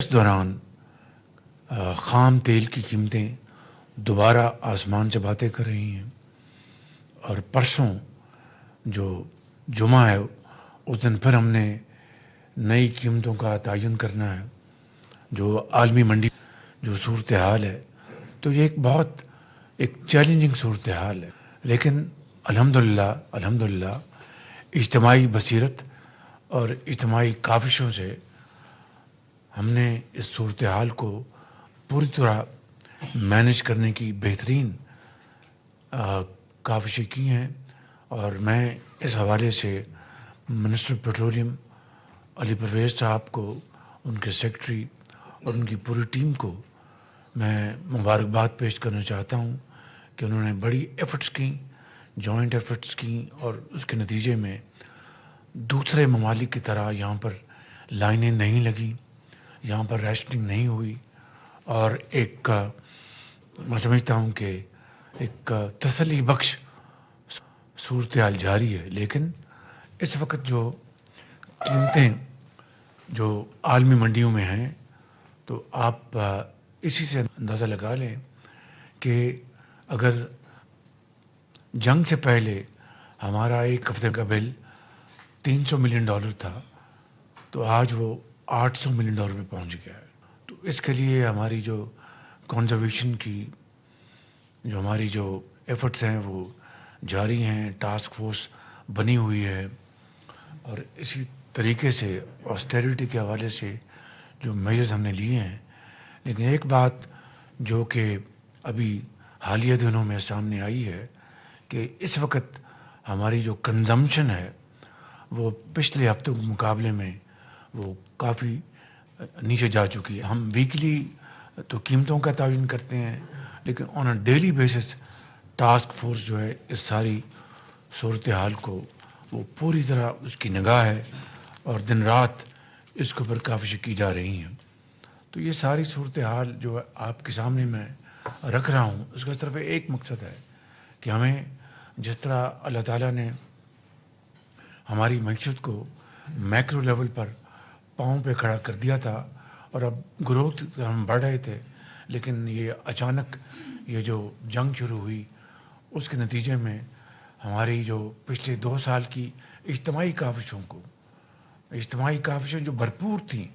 اس دوران خام تیل کی قیمتیں دوبارہ آسمان سے باتیں کر رہی ہیں، اور پرسوں جو جمعہ ہے اس دن پھر ہم نے نئی قیمتوں کا تعین کرنا ہے. جو عالمی منڈی جو صورتحال ہے، تو یہ ایک چیلنجنگ صورتحال ہے، لیکن الحمدللہ اجتماعی بصیرت اور اجتماعی کاوشوں سے ہم نے اس صورتحال کو پوری طرح مینج کرنے کی بہترین کاوشیں کی ہیں. اور میں اس حوالے سے منسٹر پیٹرولیم علی پرویز صاحب کو، ان کے سیکرٹری اور ان کی پوری ٹیم کو میں مبارکباد پیش کرنا چاہتا ہوں کہ انہوں نے بڑی ایفرٹس کی، جوائنٹ ایفرٹس کی، اور اس کے نتیجے میں دوسرے ممالک کی طرح یہاں پر لائنیں نہیں لگیں، یہاں پر ریشننگ نہیں ہوئی، اور میں سمجھتا ہوں کہ ایک تسلی بخش صورتحال جاری ہے. لیکن اس وقت جو قیمتیں جو عالمی منڈیوں میں ہیں، تو آپ اسی سے اندازہ لگا لیں کہ اگر جنگ سے پہلے ہمارا ایک ہفتے کا بل $300 ملین تھا، تو آج وہ $800 ملین پہ پہنچ گیا ہے. تو اس کے لیے ہماری جو کنزرویشن کی ہماری جو ایفرٹس ہیں وہ جاری ہیں، ٹاسک فورس بنی ہوئی ہے، اور اسی طریقے سے آسٹیریٹی کے حوالے سے جو میجرز ہم نے لیے ہیں. لیکن ایک بات جو کہ ابھی حالیہ دنوں میں سامنے آئی ہے کہ اس وقت ہماری جو کنزمپشن ہے وہ پچھلے ہفتوں کے مقابلے میں وہ کافی نیچے جا چکی ہے. ہم ویکلی تو قیمتوں کا تعین کرتے ہیں، لیکن on a daily basis task force جو ہے اس ساری صورتحال کو وہ پوری طرح اس کی نگاہ ہے، اور دن رات اس کے اوپر کاوشیں کی جا رہی ہیں. تو یہ ساری صورتحال جو آپ کے سامنے میں رکھ رہا ہوں، اس کا صرف ایک مقصد ہے کہ ہمیں جس طرح اللہ تعالیٰ نے ہماری معیشت کو میکرو لیول پر پاؤں پہ کھڑا کر دیا تھا، اور اب گروتھ ہم بڑھ رہے تھے، لیکن یہ اچانک یہ جو جنگ شروع ہوئی اس کے نتیجے میں ہماری جو پچھلے 2 سال کی اجتماعی کاوشیں جو بھرپور تھیں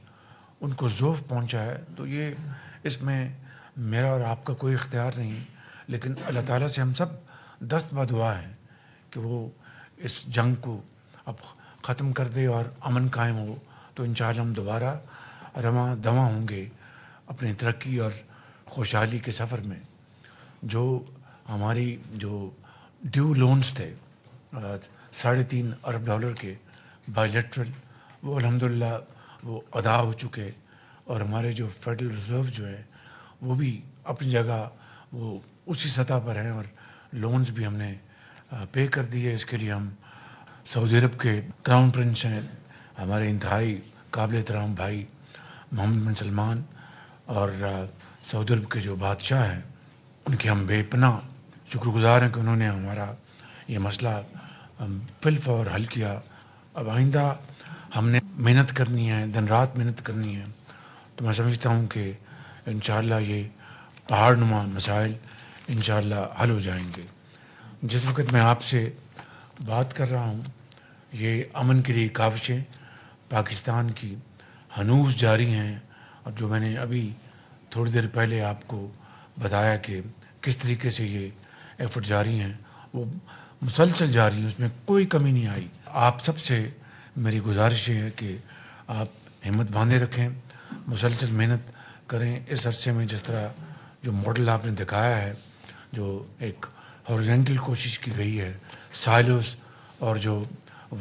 ان کو ذوف پہنچا ہے. تو یہ اس میں میرا اور آپ کا کوئی اختیار نہیں، لیکن اللہ تعالیٰ سے ہم سب دست بدعا ہیں کہ وہ اس جنگ کو اب ختم کر دے اور امن قائم ہو. تو انشاءاللہ ہم دوبارہ رواں دواں ہوں گے اپنی ترقی اور خوشحالی کے سفر میں. جو ہماری جو ڈیو لونز تھے $3.5 ارب کے بائی لیٹرل، وہ الحمدللہ وہ ادا ہو چکے، اور ہمارے جو فیڈرل ریزرو جو ہے وہ بھی اپنی جگہ وہ اسی سطح پر ہیں، اور لونز بھی ہم نے پے کر دیے. اس کے لیے ہم سعودی عرب کے کراؤن پرنس ہیں، ہمارے انتہائی قابل احترام بھائی محمد بن سلمان، اور سعودی عرب کے جو بادشاہ ہیں ان کے ہم بے پناہ شکر گزار ہیں کہ انہوں نے ہمارا یہ مسئلہ فی الفور حل کیا. اب آئندہ ہم نے محنت کرنی ہے، دن رات محنت کرنی ہے. تو میں سمجھتا ہوں کہ انشاءاللہ یہ پہاڑ نما مسائل انشاءاللہ حل ہو جائیں گے. جس وقت میں آپ سے بات کر رہا ہوں، یہ امن کے لیے کاوشیں پاکستان کی ہنوز جاری ہیں، اور جو میں نے ابھی تھوڑی دیر پہلے آپ کو بتایا کہ کس طریقے سے یہ ایفرٹ جاری ہیں، وہ مسلسل جاری ہیں، اس میں کوئی کمی نہیں آئی. آپ سب سے میری گزارش ہے کہ آپ ہمت باندھے رکھیں، مسلسل محنت کریں. اس عرصے میں جس طرح جو ماڈل آپ نے دکھایا ہے، جو ایک ہارزینٹل کوشش کی گئی ہے، سائلوز اور جو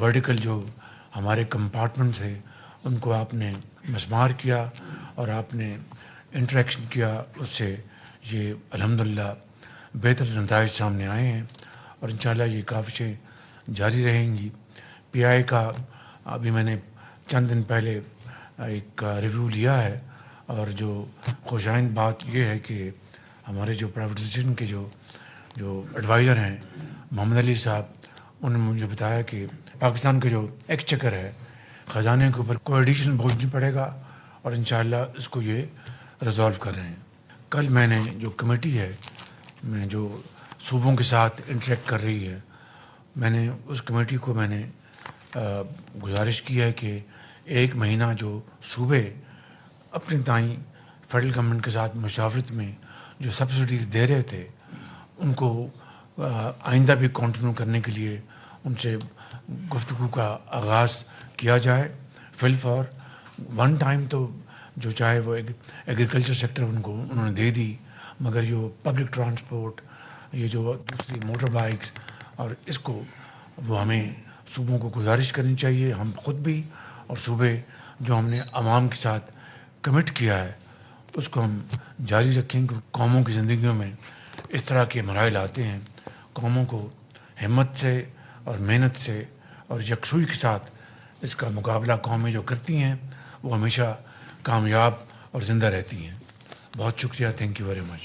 ورٹیکل جو ہمارے کمپارٹمنٹس ہیں ان کو آپ نے مسمار کیا اور آپ نے انٹریکشن کیا، اس سے یہ الحمدللہ بہتر نتائج سامنے آئے ہیں، اور انشاءاللہ یہ کاوشیں جاری رہیں گی. پی آئی کا ابھی میں نے چند دن پہلے ایک ریویو لیا ہے، اور جو خوشائند بات یہ ہے کہ ہمارے جو پرائیویٹائزیشن کے جو ایڈوائزر ہیں محمد علی صاحب، انہوں نے مجھے بتایا کہ پاکستان کا جو ایکسچیکر ہے، خزانے کے اوپر کوئی ایڈیشنل بوجھ نہیں پڑے گا، اور انشاءاللہ اس کو یہ ریزالو کر رہے ہیں. کل میں نے جو کمیٹی ہے میں جو صوبوں کے ساتھ انٹریکٹ کر رہی ہے، میں نے اس کمیٹی کو میں نے گزارش کی ہے کہ 1 مہینہ جو صوبے اپنے تائیں فیڈرل گورنمنٹ کے ساتھ مشاورت میں جو سبسڈیز دے رہے تھے ان کو آئندہ بھی کنٹینیو کرنے کے لیے ان سے گفتگو کا آغاز کیا جائے. فل فار ون ٹائم تو جو چاہے وہ ایگریکلچر سیکٹر ان کو انہوں نے دے دی، مگر یہ پبلک ٹرانسپورٹ، یہ جو دوسری موٹر بائکس اور اس کو وہ ہمیں صوبوں کو گزارش کرنی چاہیے، ہم خود بھی اور صوبے جو ہم نے عوام کے ساتھ کمٹ کیا ہے اس کو ہم جاری رکھیں. کہ قوموں کی زندگیوں میں اس طرح کے مراحل آتے ہیں، قوموں کو ہمت سے اور محنت سے اور یکسوئی کے ساتھ اس کا مقابلہ قومیں جو کرتی ہیں وہ ہمیشہ کامیاب اور زندہ رہتی ہیں. بہت شکریہ. Thank you very much.